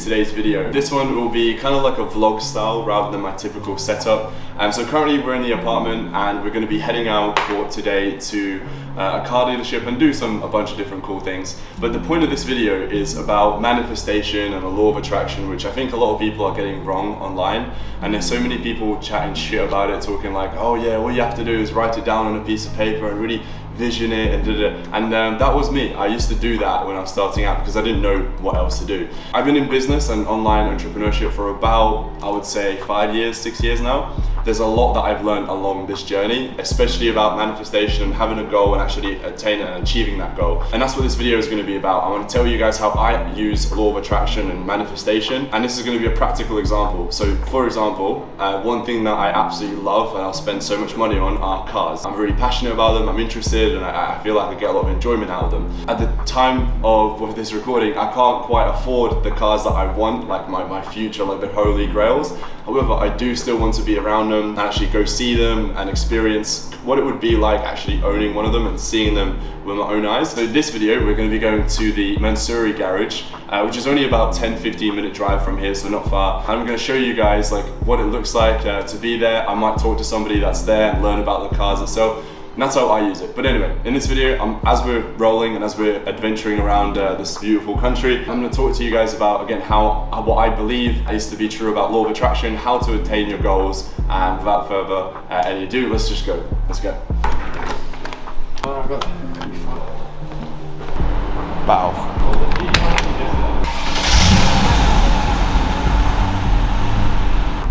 today's video. This one will be kind of like a vlog style rather than my typical setup. So currently we're in the apartment and we're going to be heading out for today to a car dealership and do a bunch of different cool things. But the point of this video is about manifestation and the law of attraction, which I think a lot of people are getting wrong online. And there's so many people chatting shit about it, talking like, oh yeah, all you have to do is write it down on a piece of paper and really vision it and and that was me. I used to do that when I was starting out because I didn't know what else to do. I've been in business and online entrepreneurship for about, I would say, 5 years, 6 years now. There's a lot that I've learned along this journey, especially about manifestation and having a goal and actually attaining and achieving that goal. And that's what this video is going to be about. I want to tell you guys how I use law of attraction and manifestation, and this is going to be a practical example. So for example, one thing that I absolutely love and I'll spend so much money on are cars. I'm really passionate about them, I'm interested, and I feel like I get a lot of enjoyment out of them. At the time of this recording, I can't quite afford the cars that I want, like my future, like the holy grails. However, I do still want to be around them and actually go see them and experience what it would be like actually owning one of them and seeing them with my own eyes. So this video, we're going to be going to the MANSORY garage, which is only about 10-15 minute drive from here, so not far. And I'm going to show you guys like what it looks like to be there. I might talk to somebody that's there and learn about the cars itself. And that's how I use it. But anyway, in this video, as we're rolling and as we're adventuring around this beautiful country, I'm going to talk to you guys about, again, what I believe is to be true about law of attraction, how to attain your goals, and without further ado, let's just go. Let's go. Oh, I've got Wow.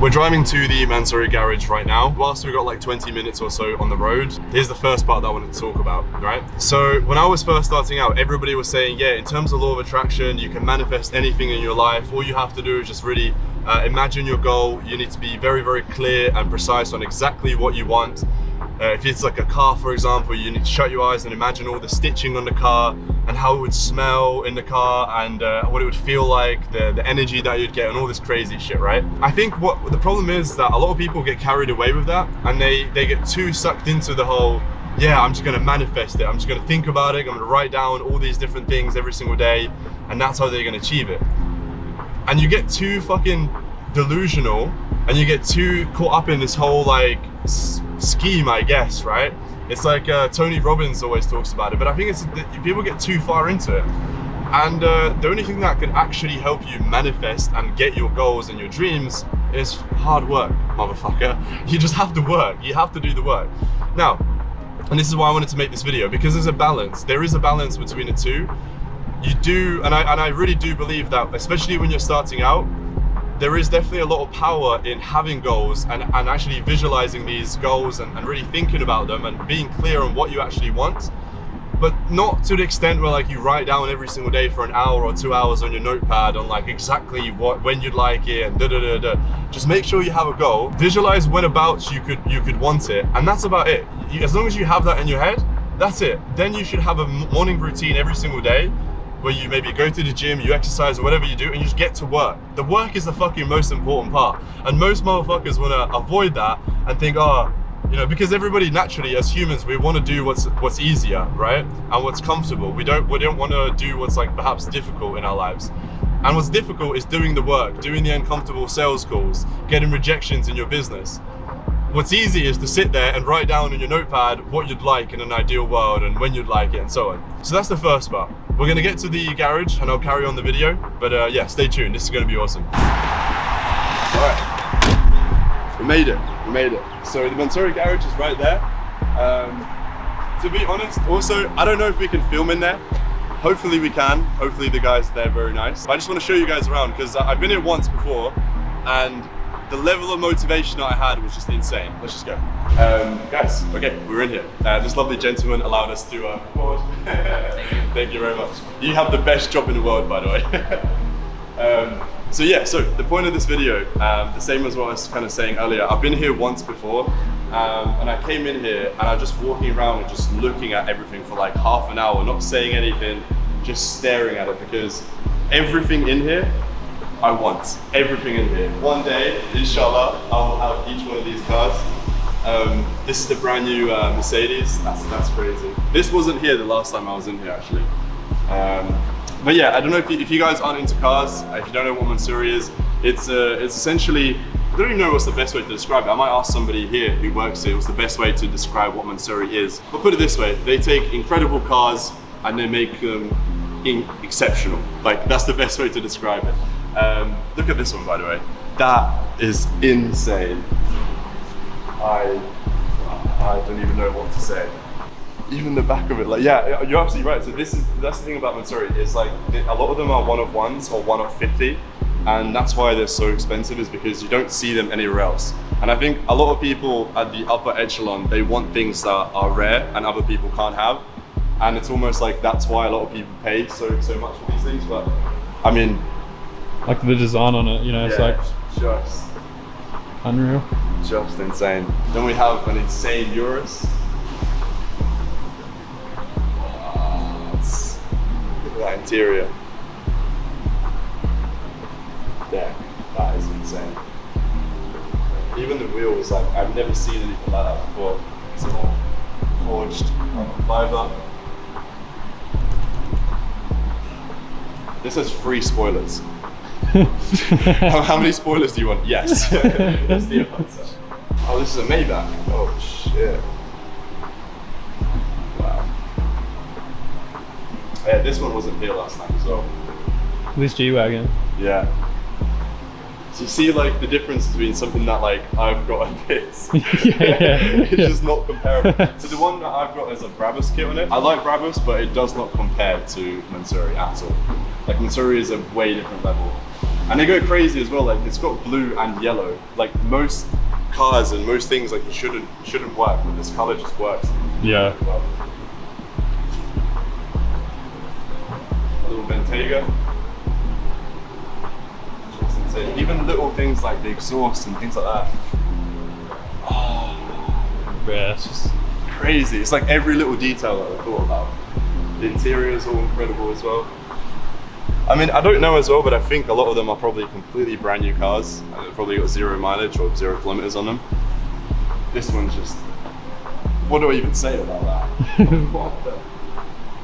We're driving to the MANSORY garage right now. Whilst we've got like 20 minutes or so on the road, here's the first part that I wanted to talk about, right? So when I was first starting out, everybody was saying, yeah, in terms of law of attraction, you can manifest anything in your life. All you have to do is just really imagine your goal. You need to be very, very clear and precise on exactly what you want. If it's like a car, for example, you need to shut your eyes and imagine all the stitching on the car and how it would smell in the car and what it would feel like, the energy that you'd get and all this crazy shit, right? I think what the problem is that a lot of people get carried away with that and they get too sucked into the whole, yeah, I'm just gonna manifest it. I'm just gonna think about it. I'm gonna write down all these different things every single day and that's how they're gonna achieve it. And you get too fucking delusional and you get too caught up in this whole like scheme, I guess, right? It's like Tony Robbins always talks about it, but I think it's that people get too far into it. And the only thing that can actually help you manifest and get your goals and your dreams is hard work, motherfucker. You just have to work. You have to do the work. Now, and this is why I wanted to make this video, because there's a balance. There is a balance between the two. You do, and I really do believe that, especially when you're starting out, there is definitely a lot of power in having goals and actually visualizing these goals and really thinking about them and being clear on what you actually want, but not to the extent where like you write down every single day for an hour or 2 hours on your notepad on like exactly when you'd like it and Just make sure you have a goal, visualize whenabouts you could want it, and that's about it. As long as you have that in your head, that's it. Then you should have a morning routine every single day where you maybe go to the gym, you exercise or whatever you do, and you just get to work. The work is the fucking most important part. And most motherfuckers wanna avoid that and think, oh, you know, because everybody naturally as humans, we wanna do what's easier, right? And what's comfortable. We don't wanna do what's like perhaps difficult in our lives. And what's difficult is doing the work, doing the uncomfortable sales calls, getting rejections in your business. What's easy is to sit there and write down in your notepad what you'd like in an ideal world and when you'd like it and so on. So that's the first part. We're gonna get to the garage and I'll carry on the video, but yeah, stay tuned, this is gonna be awesome. All right, we made it. So the MANSORY garage is right there. To be honest, also, I don't know if we can film in there. Hopefully we can, hopefully the guys there are very nice. But I just wanna show you guys around because I've been here once before and the level of motivation that I had was just insane. Let's just go. Guys, okay, we're in here. This lovely gentleman allowed us to record. Thank you very much. You have the best job in the world, by the way. So yeah, so the point of this video, the same as what I was kind of saying earlier, I've been here once before, and I came in here and I was just walking around and just looking at everything for like half an hour, not saying anything, just staring at it, because everything in here, I want everything in here. One day, inshallah, I'll have each one of these cars. This is the brand new Mercedes. That's crazy. This wasn't here the last time I was in here, actually. But yeah, I don't know if you guys aren't into cars, if you don't know what MANSORY is, it's essentially, I don't even know what's the best way to describe it. I might ask somebody here who works here what's the best way to describe what MANSORY is. But put it this way, they take incredible cars and they make them exceptional. Like, that's the best way to describe it. Look at this one, by the way. That is insane. I don't even know what to say. Even the back of it, like, yeah, you're absolutely right. So that's the thing about MANSORY, is like a lot of them are 1-of-1s or 1-of-50, and that's why they're so expensive, is because you don't see them anywhere else. And I think a lot of people at the upper echelon, they want things that are rare and other people can't have, and it's almost like that's why a lot of people pay so much for these things. But I mean, like the design on it, you know, it's like just unreal, just insane. Then we have an insane Urus. That interior. Yeah, that is insane. Even the wheels, like, I've never seen anything like that before. It's all forged fiber. This has 3 spoilers. How many spoilers do you want? Yes. That's the answer. Oh, this is a Maybach. Oh shit. Yeah, this one wasn't here last night as well. This G-Wagon. Yeah. So you see, like, the difference between something that, like, I've got and this. It's just not comparable. So the one that I've got has a Brabus kit on it. I like Brabus, but it does not compare to MANSORY at all. Like, MANSORY is a way different level. And they go crazy as well. Like, it's got blue and yellow. Like, most cars and most things, like, it shouldn't work, but this color just works. Yeah. Well. A little Bentayga. Even little things like the exhaust and things like that. Oh, yeah, it's just crazy. It's like every little detail that I thought about. The interior is all incredible as well. I mean, I don't know as well, but I think a lot of them are probably completely brand new cars. And they've probably got 0 mileage or 0 kilometers on them. This one's just, what do I even say about that?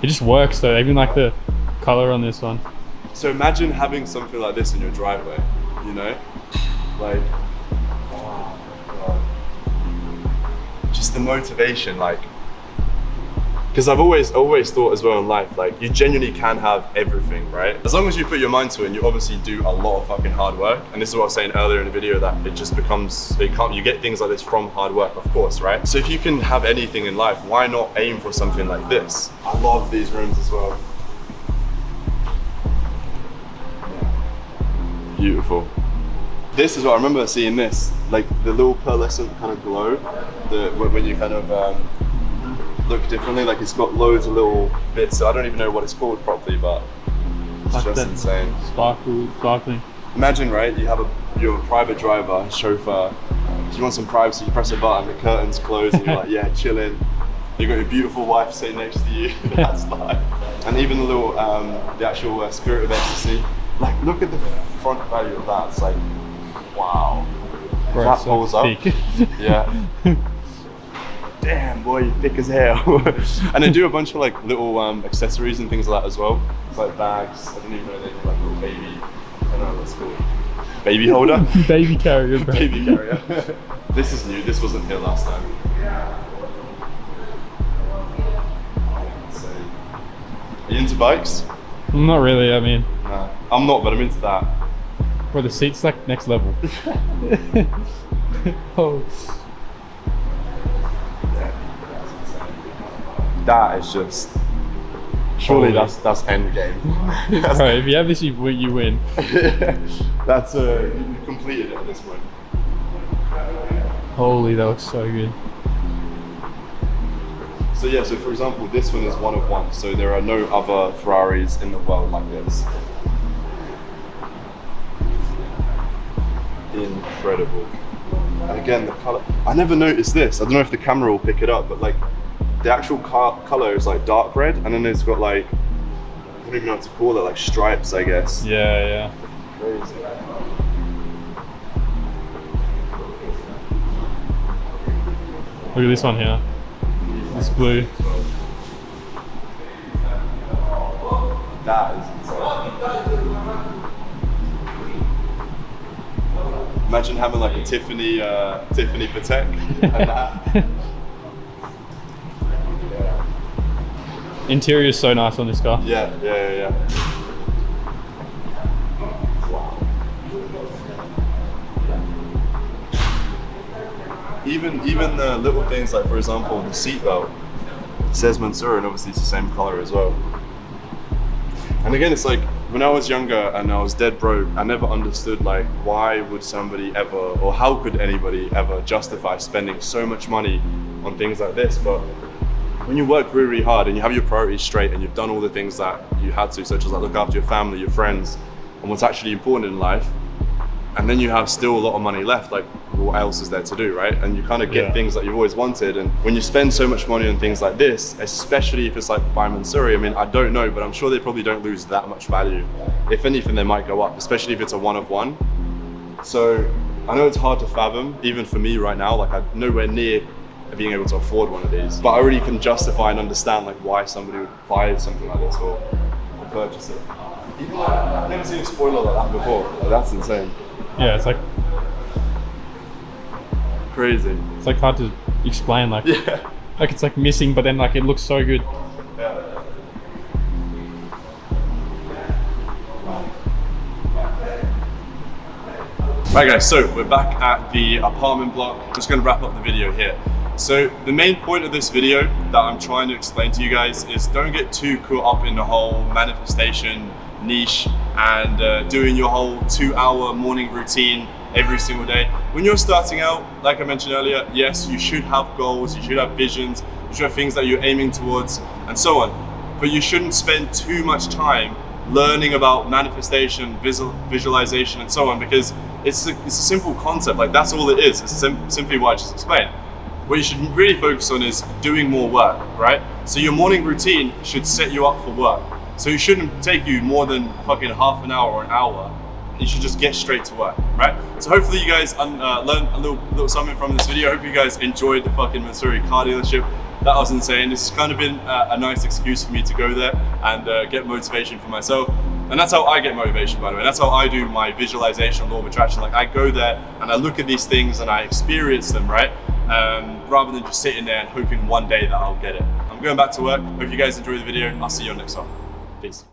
It just works though, even like the color on this one. So imagine having something like this in your driveway, you know? Like, oh my God. Just the motivation, like, because I've always thought as well in life, like, you genuinely can have everything, right? As long as you put your mind to it and you obviously do a lot of fucking hard work. And this is what I was saying earlier in the video, that it just becomes, you get things like this from hard work, of course, right? So if you can have anything in life, why not aim for something like this? I love these rims as well. Beautiful. This is what I remember seeing this, like the little pearlescent kind of glow, when you kind of look differently, like it's got loads of little bits, so I don't even know what it's called properly, but it's like just insane. Sparkling. Imagine, right, you're a private driver, chauffeur, you want some privacy, you press a button, the curtains close, and you're like, yeah, chilling. You've got your beautiful wife sitting next to you, that's life. And even the little, the actual Spirit of Ecstasy. Like, look at the front value of that. It's like, wow. Right, that pulls up. Yeah. Damn, boy, you're thick as hell. And they do a bunch of like little accessories and things like that as well. It's like bags. I don't even know, they do like little baby, I don't know what it's called. Baby holder? Baby carrier. Bro. Baby carrier. This is new. This wasn't here last time. Are you into bikes? Not really, I mean. Nah, I'm not, but I'm into that. Bro, the seat's like next level. Oh. That is just, surely that's end game. Right, if you have this, you win. That's you've completed it at this point. Holy, that looks so good. So yeah, so for example, this one is 1-of-1, so there are no other Ferraris in the world like this. Incredible. And again, the color, I never noticed this, I don't know if the camera will pick it up, but like the actual color is like dark red, and then it's got like, I don't even know what to call it, like stripes, I guess. Yeah. Crazy. Look at this one here. This blue. That is insane. Imagine having like a Tiffany Patek and that. Interior is so nice on this car. Yeah. Wow. Even the little things like, for example, the seatbelt says MANSORY, and obviously it's the same color as well. And again, it's like when I was younger and I was dead broke, I never understood like why would somebody ever, or how could anybody ever justify spending so much money on things like this. But when you work really, really hard and you have your priorities straight and you've done all the things that you had to, such as like look after your family, your friends, and what's actually important in life, and then you have still a lot of money left, like what else is there to do, right? And you kind of get things that you've always wanted. And when you spend so much money on things like this, especially if it's like by MANSORY, I mean, I don't know, but I'm sure they probably don't lose that much value. If anything, they might go up, especially if it's a one of one. So I know it's hard to fathom, even for me right now, like I'm nowhere near being able to afford one of these, but I really can justify and understand like why somebody would buy something like this or purchase it. Even like, I've never seen a spoiler like that before. Like, that's insane. Yeah, it's like crazy. It's like hard to explain, like like it's like missing, but then like it looks so good. Yeah. Right guys, so we're back at the apartment block. Just gonna wrap up the video here. So the main point of this video that I'm trying to explain to you guys is don't get too caught up in the whole manifestation niche and doing your whole 2-hour morning routine every single day. When you're starting out, like I mentioned earlier, yes, you should have goals, you should have visions, you should have things that you're aiming towards and so on. But you shouldn't spend too much time learning about manifestation, visualization and so on, because it's a simple concept. Like that's all it is. It's simply what I just explained. What you should really focus on is doing more work, right? So your morning routine should set you up for work. So it shouldn't take you more than fucking half an hour or an hour. You should just get straight to work, right? So hopefully you guys learned a little something from this video. I hope you guys enjoyed the fucking MANSORY car dealership. That was insane. This has kind of been a nice excuse for me to go there and get motivation for myself. And that's how I get motivation, by the way. That's how I do my visualization, law of attraction. Like I go there and I look at these things and I experience them, right? Rather than just sitting there and hoping one day that I'll get it. I'm going back to work. Hope you guys enjoyed the video. I'll see you on the next one. Peace.